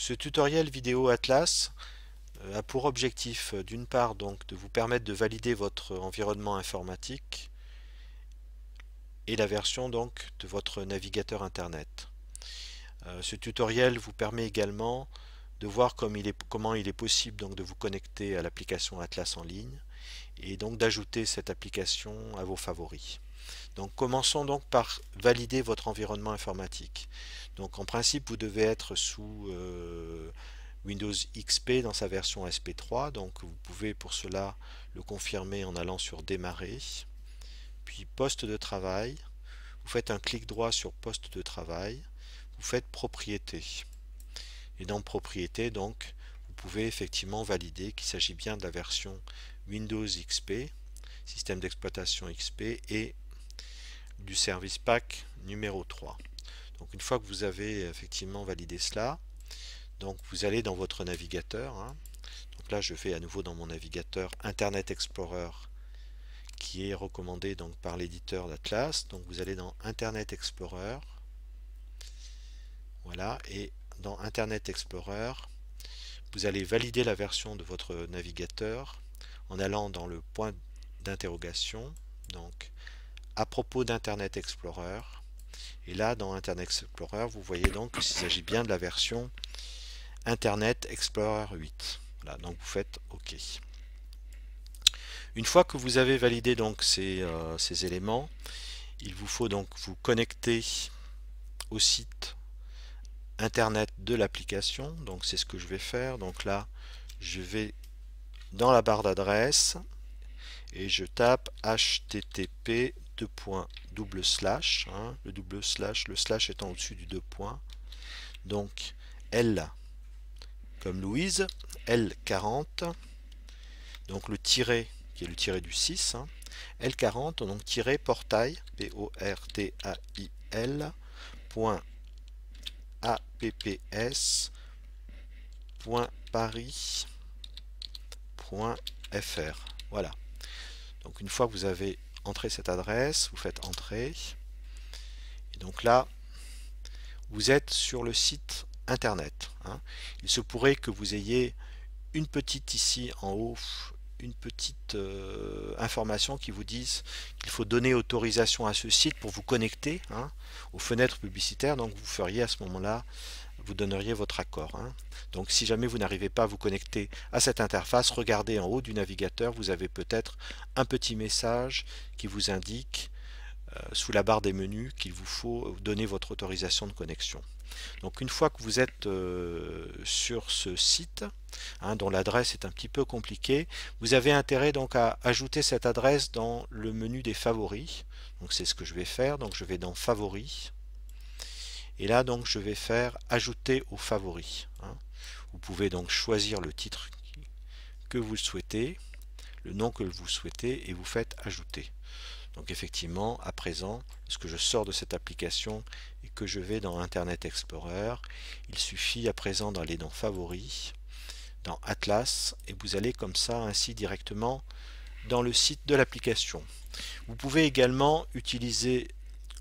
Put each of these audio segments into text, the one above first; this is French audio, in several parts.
Ce tutoriel vidéo Atlas a pour objectif d'une part donc de vous permettre de valider votre environnement informatique et la version donc de votre navigateur internet. Ce tutoriel vous permet également de voir comment il est possible donc de vous connecter à l'application Atlas en ligne et donc d'ajouter cette application à vos favoris. Donc commençons donc par valider votre environnement informatique. Donc en principe vous devez être sous Windows XP dans sa version SP3, donc vous pouvez pour cela le confirmer en allant sur Démarrer, puis Poste de travail, vous faites un clic droit sur Poste de travail, vous faites Propriétés. Et dans Propriétés, donc, vous pouvez effectivement valider qu'il s'agit bien de la version Windows XP, système d'exploitation XP et du service pack numéro 3. Donc une fois que vous avez effectivement validé cela, donc vous allez dans votre navigateur. Donc là je vais à nouveau dans mon navigateur Internet Explorer qui est recommandé donc par l'éditeur d'Atlas. Donc vous allez dans Internet Explorer. Voilà, et dans Internet Explorer, vous allez valider la version de votre navigateur en allant dans le point d'interrogation, donc à propos d'Internet Explorer. Et là, dans Internet Explorer, vous voyez donc qu'il s'agit bien de la version Internet Explorer 8. Voilà, donc vous faites OK. Une fois que vous avez validé donc ces éléments, il vous faut donc vous connecter au site internet de l'application. Donc c'est ce que je vais faire. Donc là, je vais dans la barre d'adresse et je tape http le slash étant au-dessus du deux points. Donc L comme Louise, L40, donc le tiret qui est le tiret du 6, L40, donc tiret portail, P-O-R-T-A-I-L, point apps.paris.fr. Voilà. Donc une fois que vous avez entré cette adresse, vous faites Entrer. Et donc là, vous êtes sur le site internet. Il se pourrait que vous ayez une petite ici en haut, une petite information qui vous dise qu'il faut donner autorisation à ce site pour vous connecter aux fenêtres publicitaires. Donc vous feriez à ce moment-là, vous donneriez votre accord. Donc si jamais vous n'arrivez pas à vous connecter à cette interface, regardez en haut du navigateur, vous avez peut-être un petit message qui vous indique sous la barre des menus qu'il vous faut donner votre autorisation de connexion. Donc une fois que vous êtes sur ce site, dont l'adresse est un petit peu compliquée, vous avez intérêt donc à ajouter cette adresse dans le menu des favoris. Donc c'est ce que je vais faire. Donc je vais dans Favoris. Et là donc je vais faire Ajouter aux favoris. Vous pouvez donc choisir le titre que vous souhaitez, le nom que vous souhaitez et vous faites Ajouter. Donc effectivement, à présent, lorsque je sors de cette application et que je vais dans Internet Explorer, il suffit à présent d'aller dans Favoris, dans Atlas, et vous allez comme ça ainsi directement dans le site de l'application. Vous pouvez également utiliser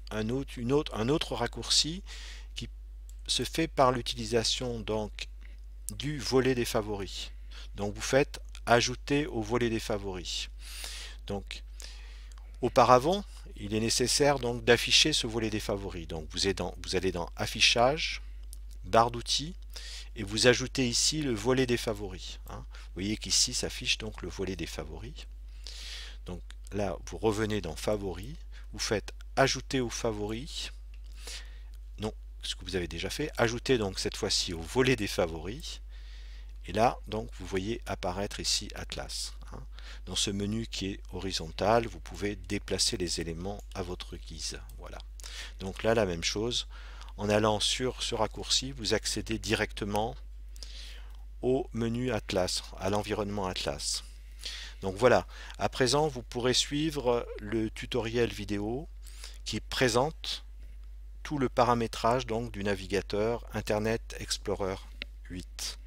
un autre raccourci qui se fait par l'utilisation donc du volet des favoris. Donc vous faites Ajouter au volet des favoris. Donc auparavant, il est nécessaire donc d'afficher ce volet des favoris. Donc vous allez dans Affichage, barre d'outils, et vous ajoutez ici le volet des favoris. Vous voyez qu'ici s'affiche donc le volet des favoris. Donc là, vous revenez dans Favoris, vous faites Ajouter aux favoris. Non, ce que vous avez déjà fait. Ajouter donc cette fois-ci au volet des favoris. Et là, donc, vous voyez apparaître ici Atlas. Dans ce menu qui est horizontal, vous pouvez déplacer les éléments à votre guise. Voilà. Donc là, la même chose. En allant sur ce raccourci, vous accédez directement au menu Atlas, à l'environnement Atlas. Donc voilà. À présent, vous pourrez suivre le tutoriel vidéo qui présente tout le paramétrage donc du navigateur Internet Explorer 8.